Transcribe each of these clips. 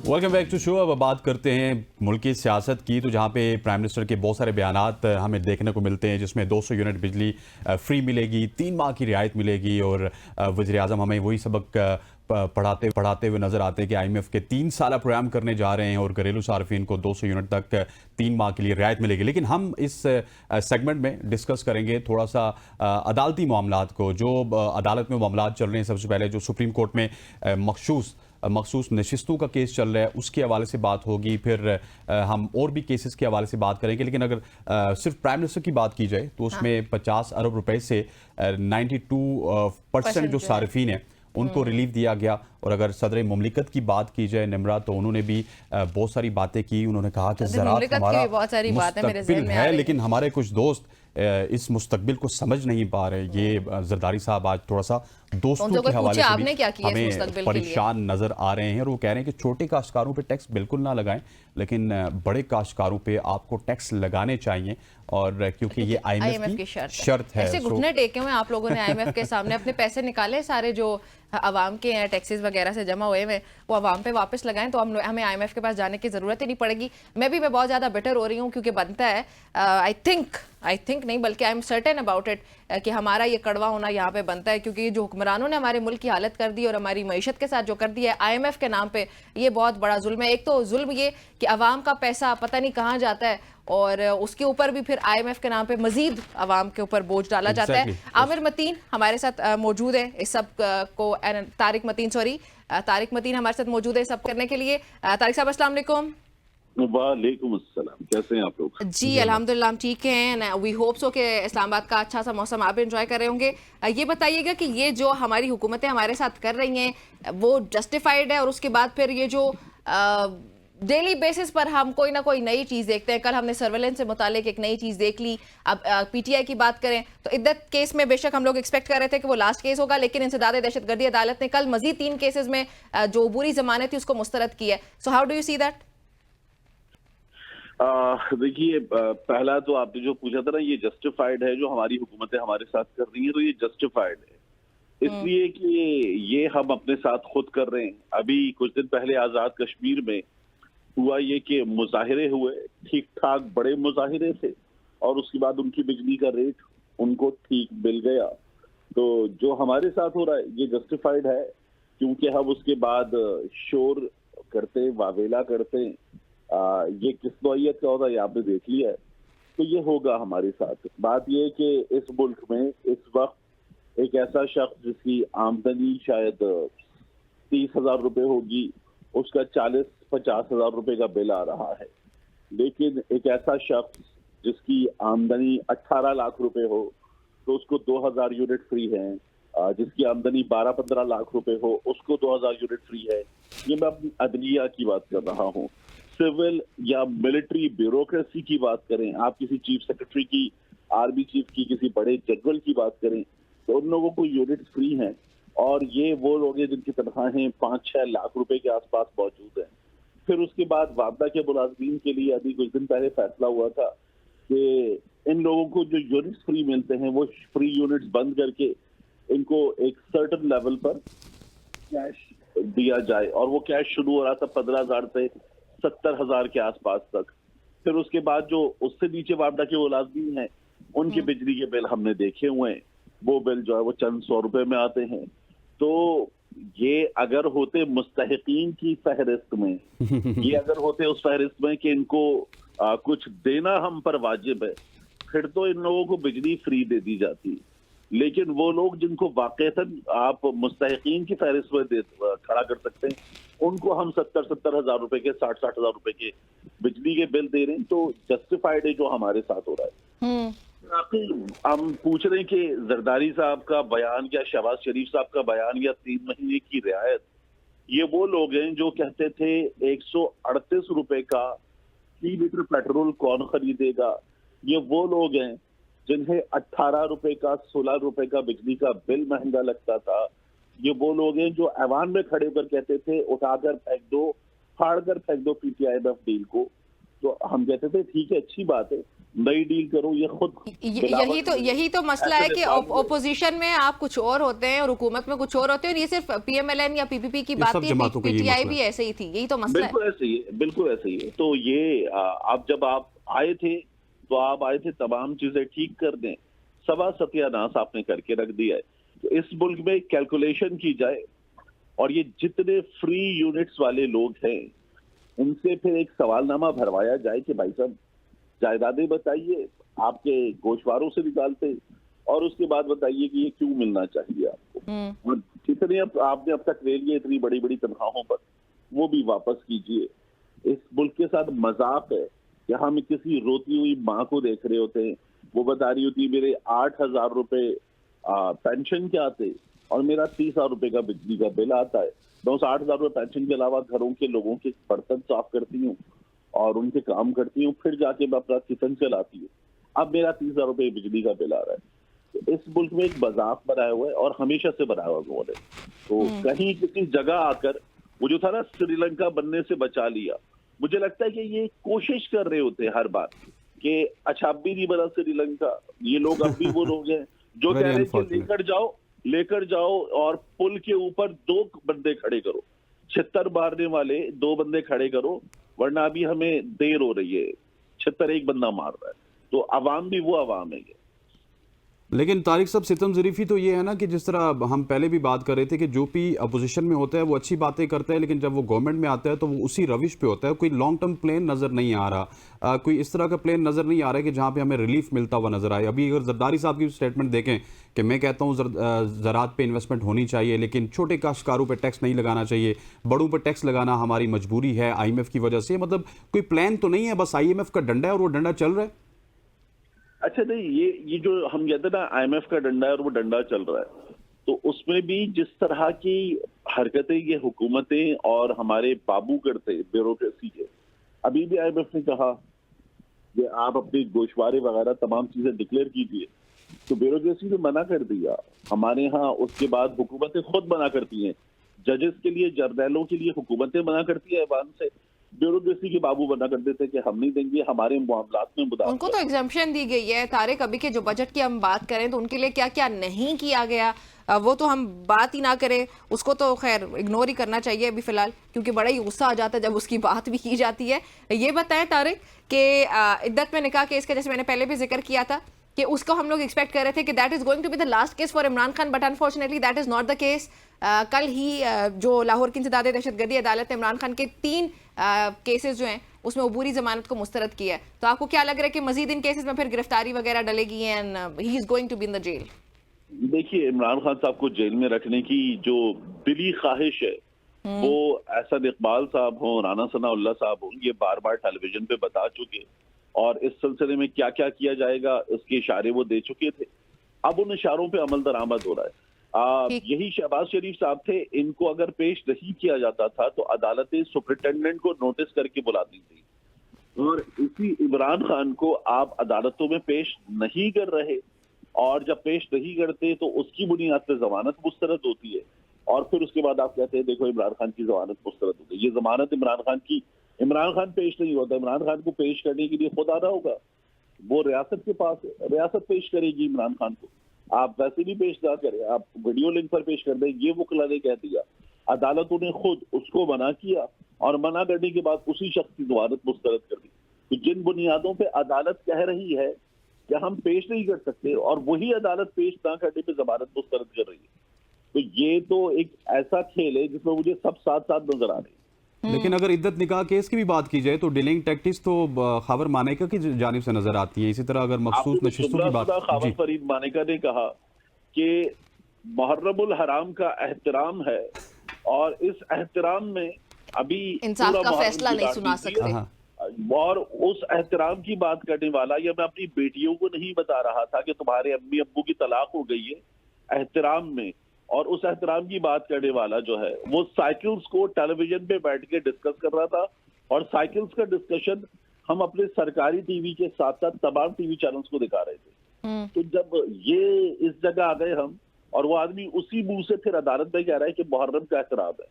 Welcome back to show. अब बात करते हैं मुल्क की सियासत की, तो जहाँ पे प्राइम मिनिस्टर के बहुत सारे बयानात हमें देखने को मिलते हैं, जिसमें 200 यूनिट बिजली फ्री मिलेगी, 3 माह की रियायत मिलेगी, और वज़ीर आज़म हमें वही सबक पढ़ाते हुए नजर आते हैं कि IMF के 3 साला प्रोग्राम करने जा रहे हैं और घरेलू सार्फिन को 200 यूनिट तक 3 माह के लिए रियायत मिलेगी। लेकिन हम इस सेगमेंट में डिस्कस करेंगे थोड़ा सा अदालती मामलात को, जो अदालत में मामलात चल रहे हैं। सबसे पहले जो सुप्रीम कोर्ट में मखसूस नशिस्तों का केस चल रहा है, उसके हवाले से बात होगी। फिर हम और भी केसेस के हवाले से बात करेंगे। लेकिन अगर सिर्फ प्राइम मिनिस्टर की बात की जाए तो उसमें 50 अरब रुपए से 92% जो सार्फिन है उनको रिलीफ दिया गया। और अगर सदर मुमलिकत की बात की जाए निमरा, तो उन्होंने भी बहुत सारी बातें की। उन्होंने कहा कि ज़राअत हमारा मुस्तकबिल है, लेकिन हमारे कुछ दोस्त इस मुस्तकबिल को समझ नहीं पा रहे। ये जरदारी साहब आज थोड़ा सा दोस्तों के हवाले से भी हमें परेशान नजर आ रहे हैं, और वो कह रहे हैं कि छोटे काश्तकारों पे टैक्स बिल्कुल ना लगाएं, लेकिन बड़े काश्तकारों पे आपको टैक्स लगाने चाहिए, और क्योंकि ये IMF की शर्त है। ऐसे घुटने टेके हुए आप लोगों ने IMF के सामने, अपने पैसे निकाले सारे जो अवाम के हैं टैक्सेस वगैरह से जमा हुए हैं, वो अवाम पे वापस लगाएं, तो हमें IMF के पास जाने की जरूरत ही नहीं पड़ेगी। मैं बहुत ज्यादा बेटर हो रही हूँ, क्योंकि बनता है, आई थिंक नहीं बल्कि I am certain about it कि हमारा ये कड़वा होना यहाँ पे बनता है, क्योंकि जो हुक्मरानों ने हमारे मुल्क की हालत कर दी और हमारी मईशत के साथ जो कर दिया है IMF के नाम पे, ये बहुत बड़ा जुल्म है। एक तो जुल्म ये कि अवाम का पैसा पता नहीं कहाँ जाता है, और उसके ऊपर भी फिर IMF के नाम पे मजीद अवाम के ऊपर बोझ डाला जाता है। आमिर मतीन हमारे साथ मौजूद है इस सब को, तारिक मतीन हमारे साथ मौजूद है सब करने के लिए। तारिक साहब अस्सलाम वालेकुम। वालेकुम अस्सलाम, कैसे हैं आप लोग? जी अल्हम्दुलिल्लाह हम ठीक हैं। वी होप सो कि इस्लामाबाद का अच्छा सा मौसम आप एंजॉय कर रहे होंगे। ये बताइएगा कि ये जो हमारी हुकूमतें हमारे साथ कर रही हैं वो जस्टिफाइड है, और उसके बाद फिर ये जो डेली बेसिस पर हम कोई ना कोई नई चीज़ देखते हैं। कल हमने सर्वेलेंस से मुतालिक एक नई चीज़ देख ली। अब PTI की बात करें तो इद्दत केस में बेशक हम लोग एक्सपेक्ट कर रहे थे कि वो लास्ट केस होगा, लेकिन इंसदाद दहशतगर्दी अदालत ने कल मजीद 3 केसेस में जो बुरी जमानत थी उसको मुस्तरद की है। So how do you see that? देखिए, पहला तो आपने जो पूछा था ना, ये जस्टिफाइड है जो हमारी हुकूमतें हमारे साथ कर रही हैं, तो ये जस्टिफाइड है इसलिए कि ये हम अपने साथ खुद कर रहे हैं। अभी कुछ दिन पहले आजाद कश्मीर में हुआ ये कि मुजाहिरे हुए, ठीक ठाक बड़े मुजाहिरे थे, और उसके बाद उनकी बिजली का रेट उनको ठीक मिल गया। तो जो हमारे साथ हो रहा है ये जस्टिफाइड है, क्योंकि हम उसके बाद शोर करते, वावेला करते, ये किस नौइयत का होता है ये आपने देख लिया है। तो ये होगा हमारे साथ। बात ये है कि इस मुल्क में इस वक्त एक ऐसा शख्स जिसकी आमदनी शायद 30,000 रुपए होगी, उसका 40-50 हजार रुपए का बिल आ रहा है। लेकिन एक ऐसा शख्स जिसकी आमदनी 18 लाख रुपए हो तो उसको 2000 यूनिट फ्री है, जिसकी आमदनी 12-15 लाख रुपए हो उसको 2000 यूनिट फ्री है। ये मैं अपनी अदलिया की बात कर रहा हूँ। सिविल या मिलिट्री ब्यूरोक्रेसी की बात करें, आप किसी चीफ सेक्रेटरी की, आर्मी चीफ की, किसी बड़े जनरल की बात करें, तो उन लोगों को यूनिट फ्री हैं। और ये वो लोग हैं जिनकी तनख्वाहें 5-6 लाख रुपए के आसपास मौजूद हैं। फिर उसके बाद वापदा के मुलाजमीन के लिए अभी कुछ दिन पहले फैसला हुआ था कि इन लोगों को जो यूनिट्स फ्री मिलते हैं वो फ्री यूनिट्स बंद करके इनको एक सर्टेन लेवल पर कैश दिया जाए, और वो कैश शुरू हो रहा था 15,000 से 70,000 के आसपास तक। फिर उसके बाद जो उससे नीचे वापदा के मुलाजमीन हैं उनके बिजली के बिल हमने देखे हुए हैं, वो बिल जो है वो चंद 100 रुपए में आते हैं। तो ये अगर होते मुस्तहिकीन की फहरिस्त में ये अगर होते उस फहरिस्त में कि इनको कुछ देना हम पर वाजिब है, फिर तो इन लोगों को बिजली फ्री दे दी जाती। लेकिन वो लोग जिनको वाकईतन आप मुस्तहिकीन की फहरिस्त में खड़ा कर सकते हैं, उनको हम 70-70 हजार रुपए के, 60-60 हजार रुपए के बिजली के बिल दे रहे हैं। तो जस्टिफाइड है जो हमारे साथ हो रहा है। हम पूछ रहे हैं कि जरदारी साहब का बयान या शहबाज शरीफ साहब का बयान या 3 महीने की रियायत, ये वो लोग हैं जो कहते थे 138 रुपए का 3 लीटर पेट्रोल कौन खरीदेगा। ये वो लोग हैं जिन्हें 18 रुपए का, 16 रुपए का बिजली का बिल महंगा लगता था। ये वो लोग हैं जो ऐवान में खड़े होकर कहते थे उठाकर फेंक दो, फाड़ कर फेंक दो PTI डील को। तो हम कहते थे ठीक है, अच्छी बात है, नई डील करो, ये खुद यही तो मसला है कि ऐसे ओपोजिशन में आप कुछ और होते हैं और हुकूमत में कुछ और होते हैं, और ये सिर्फ पीएमएलएन या पीपीपी की ये बात सब नहीं है, जमातों का यही पीटीआई मसला भी है। ऐसे ही थी, यही तो मसला है। बिल्कुल ऐसे ही है, बिल्कुल ऐसे ही है। तो ये आप जब आप आए थे तो आप आए थे तमाम चीजें ठीक कर दें, सवा सत्यानाश आपने करके रख दिया है। तो इस मुल्क में कैलकुलेशन की जाए और ये जितने फ्री यूनिट्स वाले लोग हैं उनसे फिर एक सवालनामा भरवाया जाए कि भाई साहब जायदादें बताइए, आपके गोशवारों से निकालते, और उसके बाद बताइए कि ये क्यों मिलना चाहिए आपको, और कितने आपने अब तक ले लिए इतनी बड़ी बड़ी तनख्वाहों पर, वो भी वापस कीजिए। इस मुल्क के साथ मजाक है कि हम किसी रोती हुई माँ को देख रहे होते हैं, वो बता रही होती है मेरे 8,000 रुपए पेंशन के आते और मेरा 30,000 रुपए का बिजली का बिल आता है। मैं उस 8,000 रुपए पेंशन के अलावा घरों के लोगों के बर्तन साफ करती हूँ और उनके काम करती हूँ, फिर जाके मैं अपना किचन चलाती हूँ। अब मेरा 30,000 रुपए बिजली का बिल आ रहा है। तो इस मुल्क में एक मजाक बनाया हुआ है और हमेशा से बनाया हुआ उन्होंने। तो कहीं किसी जगह आकर वो जो था ना श्रीलंका बनने से बचा लिया। मुझे लगता है कि ये कोशिश कर रहे होते हैं हर बार कि अच्छा अब भी नहीं बना श्रीलंका, ये लोग अब भी वो लोग हैं जो कह Very रहे हैं कि unfortunate. लेकर जाओ और पुल के ऊपर 2 बंदे खड़े करो, छित्तर मारने वाले 2 बंदे खड़े करो, वरना अभी हमें देर हो रही है, छित्तर एक बंदा मार रहा है। तो अवाम भी वो अवाम है। लेकिन तारिक साहब, सितम ज़रीफ़ी तो ये है ना कि जिस तरह हम पहले भी बात कर रहे थे कि जो भी अपोजिशन में होता है वो अच्छी बातें करता है, लेकिन जब वो गवर्नमेंट में आता है तो वो उसी रविश पे होता है। कोई लॉन्ग टर्म प्लान नज़र नहीं आ रहा, कोई इस तरह का प्लान नज़र नहीं आ रहा है कि जहाँ पे हमें रिलीफ मिलता हुआ नजर आए। अभी अगर जरदारी साहब की स्टेटमेंट देखें कि मैं कहता हूँ ज़राअत पे इन्वेस्टमेंट होनी चाहिए, लेकिन छोटे काश्तकारों पर टैक्स नहीं लगाना चाहिए, बड़ों पर टैक्स लगाना हमारी मजबूरी है IMF की वजह से। मतलब कोई प्लान तो नहीं है, बस IMF का डंडा है और वो डंडा चल रहा है। अच्छा नहीं, ये जो हम कहते हैं ना IMF का डंडा है और वो डंडा चल रहा है, तो उसमें भी जिस तरह की हरकतें ये हुकूमतें और हमारे बाबू करते ब्यूरोक्रेसी के, अभी भी IMF ने कहा कि आप अपनी गोशवारे वगैरह तमाम चीजें डिक्लेयर कीजिए, तो ब्यूरोक्रेसी ने मना कर दिया। हमारे यहाँ उसके बाद हुकूमतें खुद मना करती हैं, जजेस के लिए, जर्नैलों के लिए हुकूमतें मना करती है ऐवान से, ब्यूरोक्रेसी के बाबू मना कर देते हैं कि हम नहीं देंगे, हमारे मामलात में मुदाखलत। उनको तो एग्जाम्पशन दी गई है। तारिक, अभी के जो बजट की हम बात करें तो उनके लिए क्या क्या नहीं किया गया, वो तो हम बात ही ना करें, उसको तो खैर इग्नोर ही करना चाहिए अभी फिलहाल, क्योंकि बड़ा ही गुस्सा आ जाता है जब उसकी बात भी की जाती है। ये बताएं तारिक कि इद्दत में निकाह केस का, जैसे मैंने पहले भी जिक्र किया था कि उसको हम लोग एक्सपेक्ट कर रहे थे कि that is going to be the last case for Imran Khan, but unfortunately that is not the case. कल ही जो लाहौर की इंसदाद दहशतगर्दी अदालत ने इमरान खान के 3 केसेस जो हैं उसमें अबूरी जमानत को मुस्तरद किया है। तो आपको क्या लग रहा है कि मजीद इन केसेस में फिर गिरफ्तारी वगैरह डलेगी and he is going to be in the jail? देखिए, इमरान खान साहब को जेल में रखने की जो दिली ख्वाहिश है वो एहसन इकबाल साहब हो, राना सनाउल्लाह साहब हो, ये बार बार टेलीविजन पे बता चुके, और इस सिलसिले में क्या क्या किया जाएगा उसके इशारे वो दे चुके थे। अब उन इशारों पे अमल दरामद हो रहा है। यही शहबाज शरीफ साहब थे, इनको अगर पेश नहीं किया जाता था तो अदालतें सुपरिटेंडेंट को नोटिस करके बुलाती थी, और इसी इमरान खान को आप अदालतों में पेश नहीं कर रहे, और जब पेश नहीं करते तो उसकी बुनियाद पर जमानत मुस्तरद होती है, और फिर उसके बाद आप कहते हैं देखो इमरान खान की जमानत मुस्तरद हो गई। ये जमानत इमरान खान की, इमरान खान पेश नहीं होता, इमरान खान को पेश करने के लिए खुद आना होगा, वो रियासत के पास है, रियासत पेश करेगी इमरान खान को। आप वैसे भी पेश ना करें, आप वीडियो लिंक पर पेश कर दें, ये वकला ने कह दिया। अदालतों ने खुद उसको मना किया, और मना करने के बाद उसी शख्स की जमानत मुस्तरद कर दी। तो जिन बुनियादों पे अदालत कह रही है कि हम पेश नहीं कर सकते, और वही अदालत पेश ना करने पे जमानत मुस्तरद कर रही है, तो ये तो एक ऐसा खेल है जिसमें मुझे सब साथ साथ नजर आ रहे हैं। लेकिन अगर इद्दत निकाह केस की भी बात की जाए तो डिलेइंग टैक्टिक्स तो खावर मानेका की जानिब से नजर आती है। इसी तरह अगर मखसूस नशिस्तों की बात, खावर जी, फरीद मानेका ने कहा कि मुहर्रमुल हराम का एहतराम है, और इस एहतराम में अभी इंसाफ पूरा का मुहर्रम फैसला नहीं गुजार सुना दीजिए। सकते। हाँ, और उस एहतराम की बात करने वाला, या मैं अपनी बेटियों को नहीं बता रहा था कि तुम्हारे अम्मी अब्बू की तलाक हो गई है एहतराम में, और उस एहतराम की बात करने वाला जो है वो साइकिल्स को टेलीविजन पे बैठ के डिस्कस कर रहा था, और साइकिल्स का डिस्कशन हम अपने सरकारी टीवी के साथ साथ तमाम टीवी चैनल्स को दिखा रहे थे। तो जब ये इस जगह आ गए हम, और वो आदमी उसी मुंह से फिर अदालत में कह रहा है कि मुहर्रम का एहतराम है,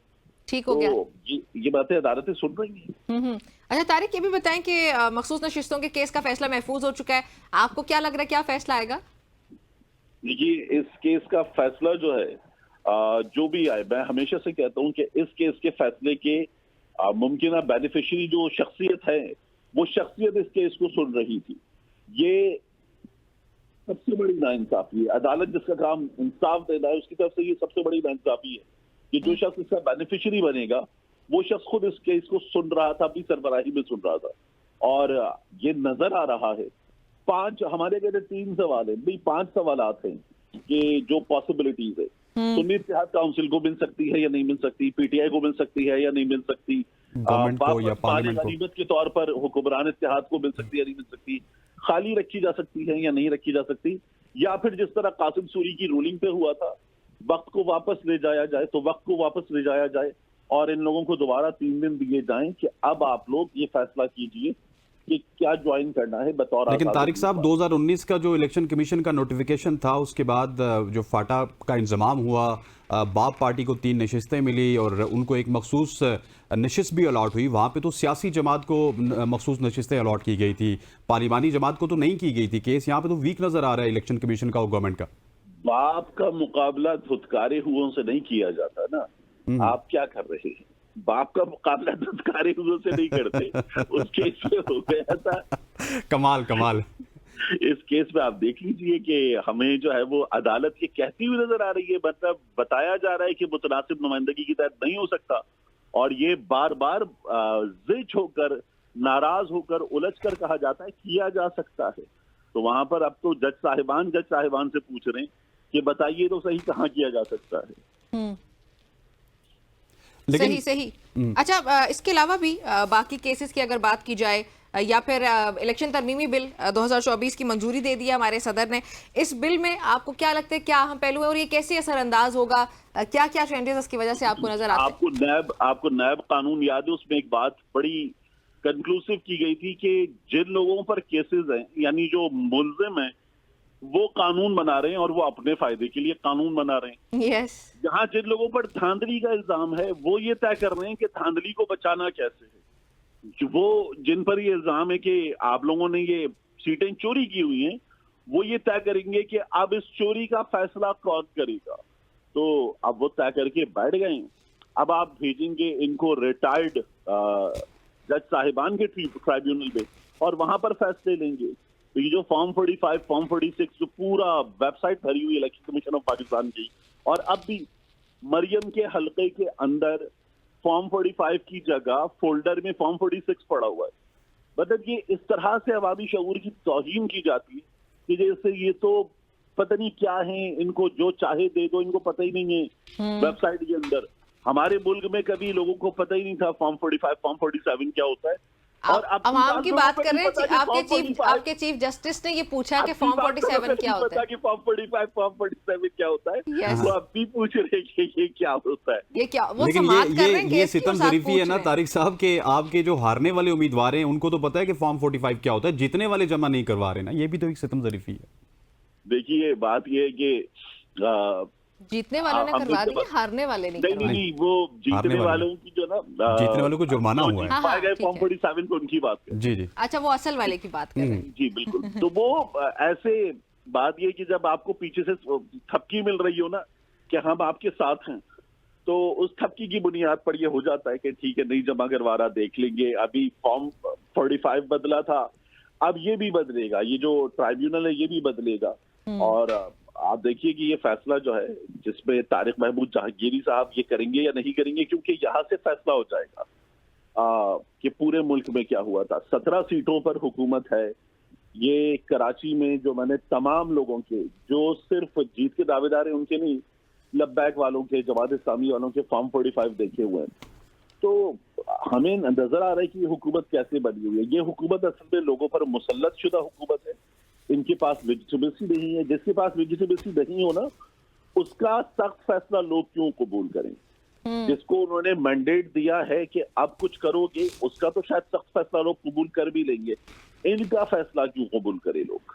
ठीक हो गया। तो ये बातें अदालतें सुन रही हैं। अच्छा तारिक, ये भी बताएं कि मखसूस नशिस्तों के केस का फैसला महफूज हो चुका है, आपको क्या लग रहा है क्या फैसला आएगा? देखिए, इस केस का फैसला जो है जो भी आए, मैं हमेशा से कहता हूं कि इस केस के फैसले के मुमकिन बेनिफिशियरी जो शख्सियत है, वो शख्सियत इस केस को सुन रही थी। ये सबसे बड़ी नाइंसाफी है। अदालत जिसका काम इंसाफ देना है, उसकी तरफ से ये सबसे बड़ी नाइंसाफी है कि जो शख्स इसका बेनिफिशियरी बनेगा, वो शख्स खुद इस केस को सुन रहा था, अपनी सरबराही में सुन रहा था। और ये नजर आ रहा है, हमारे कहते 3 सवाल है, नहीं 5 सवालात हैं कि जो पॉसिबिलिटीज है। सुन्नी इत्तेहाद काउंसिल को मिल सकती है या नहीं मिल सकती, पीटीआई को मिल सकती है या नहीं मिल सकती, गवर्नमेंट को या पार्लियामेंट को, गनीमत के तौर पर हुक्मरान इत्तेहाद को मिल सकती है या नहीं मिल सकती, खाली रखी जा सकती है या नहीं रखी जा सकती, या फिर जिस तरह कासिम सूरी की रूलिंग पे हुआ था, वक्त को वापस ले जाया जाए, तो वक्त को वापस ले जाया जाए और इन लोगों को दोबारा 3 दिन दिए जाएं कि अब आप लोग ये फैसला कीजिए कि क्या ज्वाइन करना है बतौर। लेकिन तारिक साहब, 2019 का जो इलेक्शन कमीशन का नोटिफिकेशन था, उसके बाद जो फाटा का इंजमाम हुआ, बाप पार्टी को 3 नशिस्तें मिली और उनको एक मखसूस नशिस्त भी अलॉट हुई। वहाँ पे तो सियासी जमात को मखसूस नशिस्तें अलॉट की गई थी, पार्लिमानी जमात को तो नहीं की गई थी। केस यहाँ पे तो वीक नजर आ रहा है इलेक्शन कमीशन का और गवर्नमेंट का। बाप का मुकाबला धुतकारे हुओं से नहीं किया जाता ना। आप क्या कर रहे हैं? बाप का मुकाबला धुतकारे हुओं से नहीं करते। उस केस में हो गया था। कमाल कमाल। इस केस में आप देख लीजिए कि हमें जो है वो अदालत ये कहती हुई नजर आ रही है, मतलब बताया जा रहा है कि मुतनासिब नुमाइंदगी की तहत नहीं हो सकता, और ये बार बार जिद होकर, नाराज होकर, उलझ कर कहा जाता है किया जा सकता है। तो वहां पर अब तो जज साहिबान से पूछ रहे हैं कि बताइए तो सही कहाँ किया जा सकता है। लेकिन सही। अच्छा, इसके अलावा भी बाकी केसेस की अगर बात की जाए, या फिर इलेक्शन तरमीमी बिल 2024 की मंजूरी दे दी है हमारे सदर ने, इस बिल में आपको क्या लगता है क्या अहम पहलू है और ये कैसे असरअंदाज होगा, क्या क्या चेंजेस इसकी वजह से आपको नजर आते हैं? आपको नैब कानून याद है, उसमें एक बात बड़ी कंक्लूसिव की गई थी कि जिन लोगों पर केसेस हैं, यानी जो मुल्जिम हैं, वो कानून बना रहे हैं और वो अपने फायदे के लिए कानून बना रहे हैं। यस। जहां जिन लोगों पर धांधली का इल्जाम है, वो ये तय कर रहे हैं कि धांधली को बचाना कैसे है। वो जिन पर ये इल्जाम है कि आप लोगों ने ये सीटें चोरी की हुई हैं, वो ये तय करेंगे कि अब इस चोरी का फैसला कौन करेगा। तो अब वो तय करके बैठ गए। अब आप भेजेंगे इनको रिटायर्ड जज साहिबान के ट्राइब्यूनल में और वहां पर फैसले लेंगे। तो ये जो फॉर्म 45, फॉर्म 46 जो पूरा वेबसाइट भरी हुई इलेक्शन कमीशन ऑफ पाकिस्तान की, और अब भी मरियम के हलके के अंदर फॉर्म 45 की जगह फोल्डर में फॉर्म 46 पड़ा हुआ है। मतलब ये इस तरह से अवामी शऊर की तौहीन की जाती है कि जैसे ये तो पता नहीं क्या है, इनको जो चाहे दे दो, इनको पता ही नहीं है वेबसाइट के अंदर। हमारे मुल्क में कभी लोगों को पता ही नहीं था फॉर्म 45, फॉर्म 47 क्या होता है। और अवाम की बात कर रहे हैं, आपके चीफ जस्टिस ने ये पूछा कि फॉर्म 47 क्या होता है, कि फॉर्म 45, फॉर्म 47 क्या होता है। Yes. वो आप भी पूछ रहे हैं कि ये क्या होता है, ये क्या, वो लेकिन समाअत कर रहे हैं ये सितम जरीफी है ना तारिक साहब के आपके जो हारने वाले उम्मीदवार हैं उनको तो पता है कि फॉर्म 45 क्या होता है, जीतने वाले जमा नहीं करवा रहे ना, ये भी तो एक सितम जरीफी है। देखिए बात ये है कि जीतने वालों ने करवा दी, हारने वाले नहीं करवा। नहीं, वो जीतने वालों की जो ना जीतने वालों को जुर्माना हुआ है। हाँ, गए ठीक फॉर्म 47 को उनकी बात है। जी जी। अच्छा, वो असल वाले की बात कर रहे हैं। जी बिल्कुल। तो वो ऐसे बात ये कि जब आपको पीछे से थपकी मिल रही हो ना कि हम आपके साथ हैं, तो उस थपकी की बुनियाद पर ये हो जाता है कि ठीक है, नहीं जमा करवा रहा, देख लेंगे। अभी फॉर्म 45 बदला था, अब ये भी बदलेगा, ये जो ट्राइब्यूनल है ये भी बदलेगा। और आप देखिए कि ये फैसला जो है जिसमें तारिक महमूद जहांगीरी साहब ये करेंगे या नहीं करेंगे, क्योंकि यहाँ से फैसला हो जाएगा कि पूरे मुल्क में क्या हुआ था। 17 सीटों पर हुकूमत है। ये कराची में जो मैंने तमाम लोगों के, जो सिर्फ जीत के दावेदार हैं उनके नहीं, लब्बैक वालों के, जमात इस्लामी वालों के फॉर्म 45 देखे हुए हैं। तो हमें नजर आ रहा है कि ये हुकूमत कैसे बनी हुई है। ये हुकूमत असल में लोगों पर मुसल्लत शुदा हुकूमत है। इनके पास लेजिटिमेसी नहीं है। जिसके पास लेजिटिमेसी नहीं हो ना, उसका सख्त फैसला लोग क्यों कबूल करें। जिसको उन्होंने मैंडेट दिया है कि अब कुछ करोगे, उसका तो शायद सख्त फैसला लोग कबूल कर भी लेंगे। इनका फैसला क्यों कबूल करे लोग।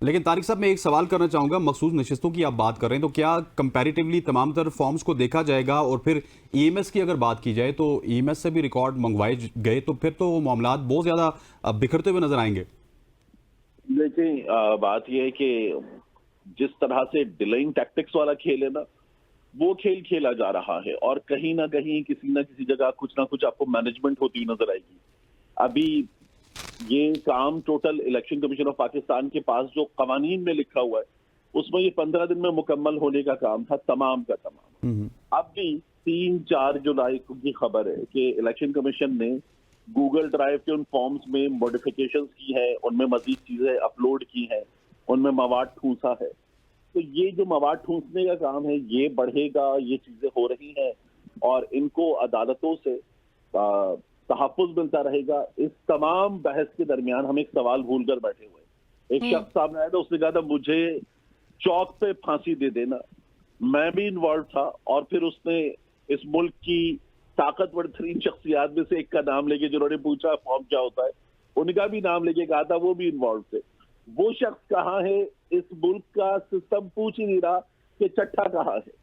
लेकिन तारिक साहब, मैं एक सवाल करना चाहूंगा, मखसूस नशिस्तों की आप बात कर रहे हैं, तो क्या कंपैरेटिवली तमाम तर फॉर्म्स को देखा जाएगा? और फिर ईएमएस की अगर बात की जाए तो ईएमएस से भी रिकॉर्ड मंगवाए गए, तो फिर तो मामलात बहुत ज्यादा बिखरते हुए नजर आएंगे। देखिए, बात यह है कि जिस तरह से डिलेइंग टैक्टिक्स वाला खेल है ना, वो खेल खेला जा रहा है और कहीं ना कहीं किसी ना किसी जगह कुछ ना कुछ आपको मैनेजमेंट होती हुई नजर आएगी। अभी ये काम total election commission of Pakistan के पास जो कवानीन में लिखा हुआ है, उसमें ये 15 दिन में मुकम्मल होने का काम था, तमाम का तमाम। अब भी 3-4 जुलाई की खबर है कि इलेक्शन कमीशन ने गूगल ड्राइव के उन फॉर्म्स में मॉडिफिकेशंस की है, उनमें मजीद चीजें अपलोड की हैं, उनमें मवाद ठूंसा है। तो ये जो मवाद ठूंसने का काम है ये बढ़ेगा, ये चीजें हो रही हैं और इनको अदालतों से तहफ़्फ़ुज़ मिलता रहेगा। इस तमाम बहस के दरमियान हम एक सवाल भूल कर बैठे हुए। एक शख्स सामने आया था, उसने कहा था मुझे चौक पे फांसी दे देना। मैं भी इन्वॉल्व था और फिर उसने इस मुल्क की ताकतवर तरीन शख्सियात में से एक का नाम लेके, जिन्होंने पूछा फॉर्म क्या होता है, उनका भी नाम लेके कहा था वो भी इन्वॉल्व थे। वो शख्स कहाँ है? इस मुल्क का सिस्टम पूछ ही नहीं रहा कि चट्ठा कहाँ है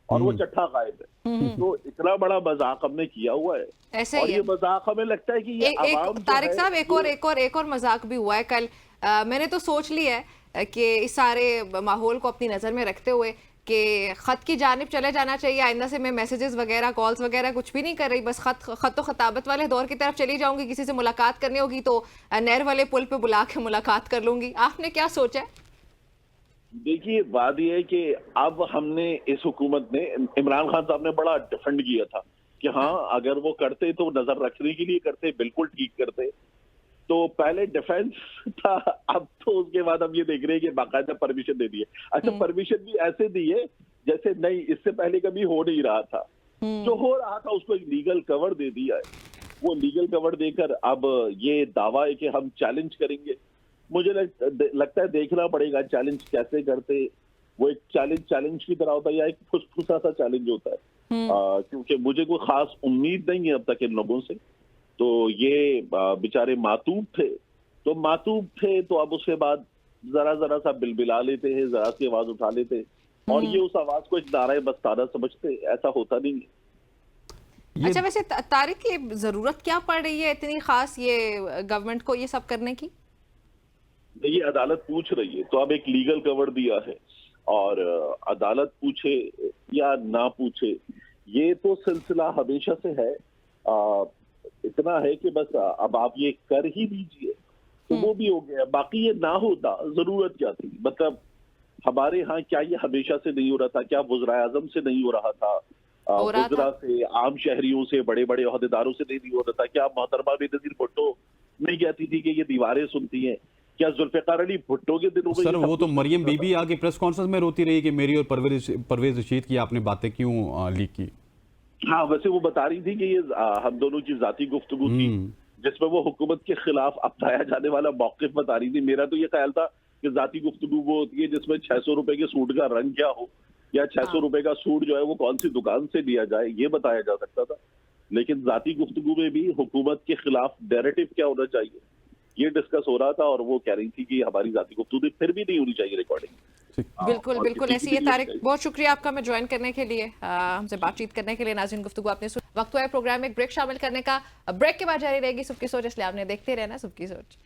और वो चट्ठा गायब है। तो इतना बड़ा मजाक हमने किया हुआ है ऐसे और ही ये मजाक हमें लगता है कि ये अवाम तारिक साहब, एक और मजाक भी हुआ है कल। मैंने तो सोच लिया है कि इस सारे माहौल को अपनी नजर में रखते हुए कि खत की जानिब चले जाना चाहिए। आइंदा से मैं मैसेजेस वगैरह, कॉल्स वगैरह कुछ भी नहीं कर रही, बस खत खताबत वाले दौर की तरफ चली जाऊंगी। किसी से मुलाकात करनी होगी तो नहर वाले पुल पे बुला के मुलाकात कर लूंगी। आपने क्या सोचा है? देखिए, बात यह है कि अब हमने इस हुकूमत ने, इमरान खान साहब ने बड़ा डिफेंड किया था कि हाँ अगर वो करते तो नजर रखने के लिए करते, बिल्कुल ठीक करते। तो पहले डिफेंस था, अब तो उसके बाद हम ये देख रहे हैं कि बाकायदा परमिशन दे दी है। अच्छा, परमिशन भी ऐसे दी है जैसे नहीं, इससे पहले कभी हो नहीं रहा था। जो हो रहा था उसको एक लीगल कवर दे दिया है। वो लीगल कवर देकर अब ये दावा है कि हम चैलेंज करेंगे। मुझे लगता है देखना पड़ेगा चैलेंज कैसे करते। वो एक चैलेंज की तरह होता है या एक फुसफुसा सा चैलेंज होता है। क्योंकि मुझे कोई खास उम्मीद नहीं है अब तक इन लोगों से। तो ये बेचारे मातूब थे तो अब उसके बाद जरा सा बिलबिला लेते हैं, जरा सी आवाज उठा लेते हैं और ये उस आवाज को एक नारा बस्ताना समझते। ऐसा होता नहीं है। अच्छा, वैसे तारिक की जरूरत क्या पड़ रही है इतनी खास ये गवर्नमेंट को ये सब करने की? ये अदालत पूछ रही है तो अब एक लीगल कवर दिया है और अदालत पूछे या ना पूछे, ये तो सिलसिला हमेशा से है। इतना है कि बस अब आप ये कर ही दीजिए तो वो भी हो गया। बाकी ये ना होता जरूरत क्या थी? मतलब हमारे यहाँ क्या ये हमेशा से नहीं हो रहा था? क्या वज़ीर आज़म से नहीं हो रहा था? वज़रा से, आम शहरियों से, बड़े बड़े ओहदेदारों से नहीं हो रहा था? क्या मोहतरमा बेनज़ीर भुट्टो नहीं कहती थी कि ये दीवारें सुनती हैं? क्या जुल्फ़िकार अली भुट्टो के दिनों में? सर, वो तो मरियम बीबी आगे प्रेस कॉन्फ्रेंस में रोती रही कि मेरी और परवेज रशीद की आपने बातें क्यों लीक की। हाँ, वैसे वो बता रही थी कि ये हम दोनों की जाती गुफ्तगू थी जिसमें वो हुकूमत के खिलाफ अपनाया जाने वाला मौक़िफ़ बता रही थी। मेरा तो ये ख्याल था कि जाती गुफ्तगू वो होती है जिसमें 600 रुपए के सूट का रंग क्या हो या 600 रुपए का सूट जो है वो कौन सी दुकान से लिया जाए, ये बताया जा सकता था। लेकिन जाती गुफ्तगू में भी हुकूमत के खिलाफ नैरेटिव क्या होना चाहिए ये डिस्कस हो रहा था और वो कह रही थी कि हमारी जाती गुफ्तगू फिर भी नहीं होनी चाहिए रिकॉर्डिंग। बिल्कुल बिल्कुल ऐसी है। तारिक, बहुत शुक्रिया आपका मैं ज्वाइन करने के लिए, हमसे बातचीत करने के लिए। नाज़रीन, गुफ्तगू आपने वक्त हुआ है प्रोग्राम में एक ब्रेक शामिल करने का। ब्रेक के बाद जारी रहेगी सुबह की सोच, इसलिए आपने देखते रहना सुबह की सोच।